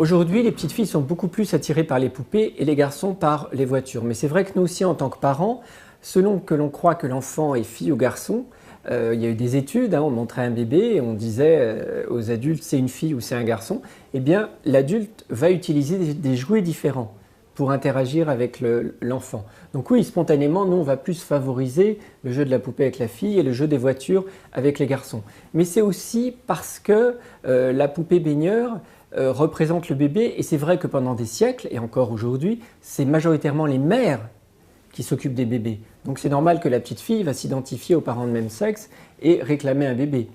Aujourd'hui, les petites filles sont beaucoup plus attirées par les poupées et les garçons par les voitures. Mais c'est vrai que nous aussi, en tant que parents, selon que l'on croit que l'enfant est fille ou garçon, il y a eu des études, on montrait un bébé et on disait aux adultes c'est une fille ou c'est un garçon. Eh bien, l'adulte va utiliser des jouets différents pour interagir avec l'enfant. Donc oui, spontanément, nous, on va plus favoriser le jeu de la poupée avec la fille et le jeu des voitures avec les garçons. Mais c'est aussi parce que la poupée baigneur représente le bébé, et c'est vrai que pendant des siècles, et encore aujourd'hui, c'est majoritairement les mères qui s'occupent des bébés. Donc c'est normal que la petite fille va s'identifier aux parents de même sexe et réclamer un bébé.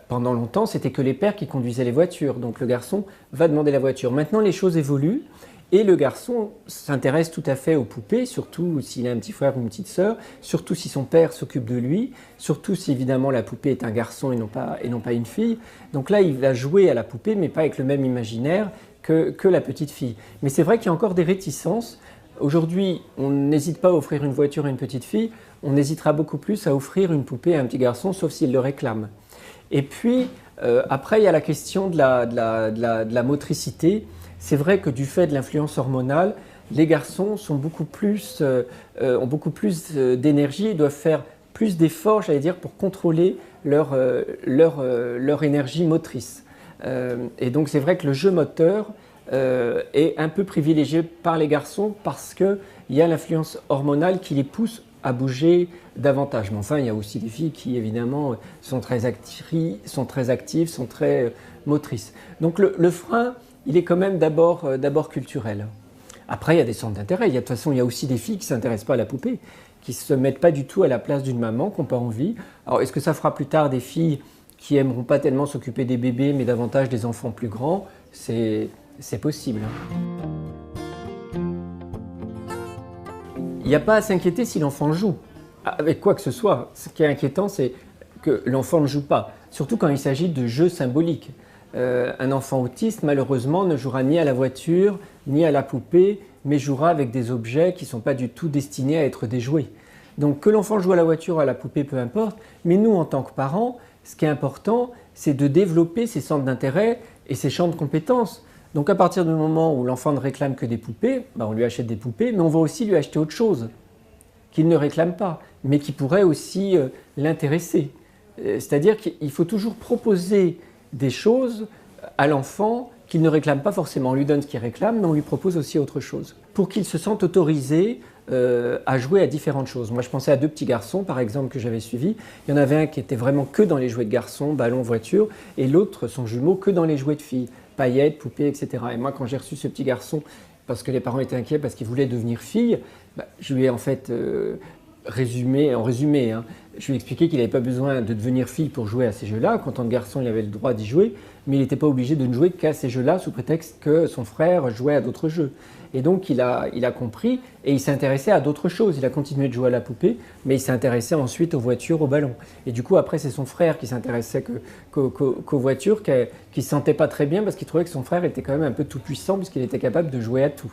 Pendant longtemps, c'était que les pères qui conduisaient les voitures, donc le garçon va demander la voiture. Maintenant, les choses évoluent, et le garçon s'intéresse tout à fait aux poupées, surtout s'il a un petit frère ou une petite sœur, surtout si son père s'occupe de lui, surtout si évidemment la poupée est un garçon et non pas une fille. Donc là, il va jouer à la poupée, mais pas avec le même imaginaire que la petite fille. Mais c'est vrai qu'il y a encore des réticences. Aujourd'hui, on n'hésite pas à offrir une voiture à une petite fille, on hésitera beaucoup plus à offrir une poupée à un petit garçon, sauf s'il le réclame. Et puis, après, il y a la question de la motricité. C'est vrai que du fait de l'influence hormonale, les garçons ont beaucoup plus d'énergie, doivent faire plus d'efforts, j'allais dire, pour contrôler leur énergie motrice. Et donc c'est vrai que le jeu moteur est un peu privilégié par les garçons parce qu'il y a l'influence hormonale qui les pousse à bouger davantage. Mais enfin, il y a aussi des filles qui, évidemment, sont très actives, sont très motrices. Donc le frein, il est quand même d'abord culturel. Après, il y a des centres d'intérêt. De toute façon, il y a aussi des filles qui ne s'intéressent pas à la poupée, qui ne se mettent pas du tout à la place d'une maman, qui n'ont pas envie. Alors, est-ce que ça fera plus tard des filles qui n'aimeront pas tellement s'occuper des bébés, mais davantage des enfants plus grands? C'est possible. Il n'y a pas à s'inquiéter si l'enfant joue, avec quoi que ce soit. Ce qui est inquiétant, c'est que l'enfant ne joue pas, surtout quand il s'agit de jeux symboliques. Un enfant autiste, malheureusement, ne jouera ni à la voiture, ni à la poupée, mais jouera avec des objets qui ne sont pas du tout destinés à être des jouets. Donc que l'enfant joue à la voiture ou à la poupée, peu importe, mais nous, en tant que parents, ce qui est important, c'est de développer ses centres d'intérêt et ses champs de compétences. Donc à partir du moment où l'enfant ne réclame que des poupées, on lui achète des poupées, mais on va aussi lui acheter autre chose qu'il ne réclame pas, mais qui pourrait aussi l'intéresser. C'est-à-dire qu'il faut toujours proposer des choses à l'enfant qu'il ne réclame pas forcément. On lui donne ce qu'il réclame, mais on lui propose aussi autre chose. Pour qu'il se sente autorisé à jouer à différentes choses. Moi, je pensais à deux petits garçons, par exemple, que j'avais suivis. Il y en avait un qui était vraiment que dans les jouets de garçons, ballon, voiture, et l'autre, son jumeau, que dans les jouets de filles, paillettes, poupées, etc. Et moi, quand j'ai reçu ce petit garçon, parce que les parents étaient inquiets parce qu'il voulait devenir fille, je lui ai en fait résumé, je lui ai expliqué qu'il n'avait pas besoin de devenir fille pour jouer à ces jeux-là. Qu'en tant que garçon, il avait le droit d'y jouer, mais il n'était pas obligé de ne jouer qu'à ces jeux-là sous prétexte que son frère jouait à d'autres jeux. Et donc il a compris et il s'est intéressé à d'autres choses. Il a continué de jouer à la poupée, mais il s'est intéressé ensuite aux voitures, aux ballons. Et du coup, après, c'est son frère qui s'intéressait qu'aux voitures, qui ne se sentait pas très bien parce qu'il trouvait que son frère était quand même un peu tout puissant puisqu'il était capable de jouer à tout.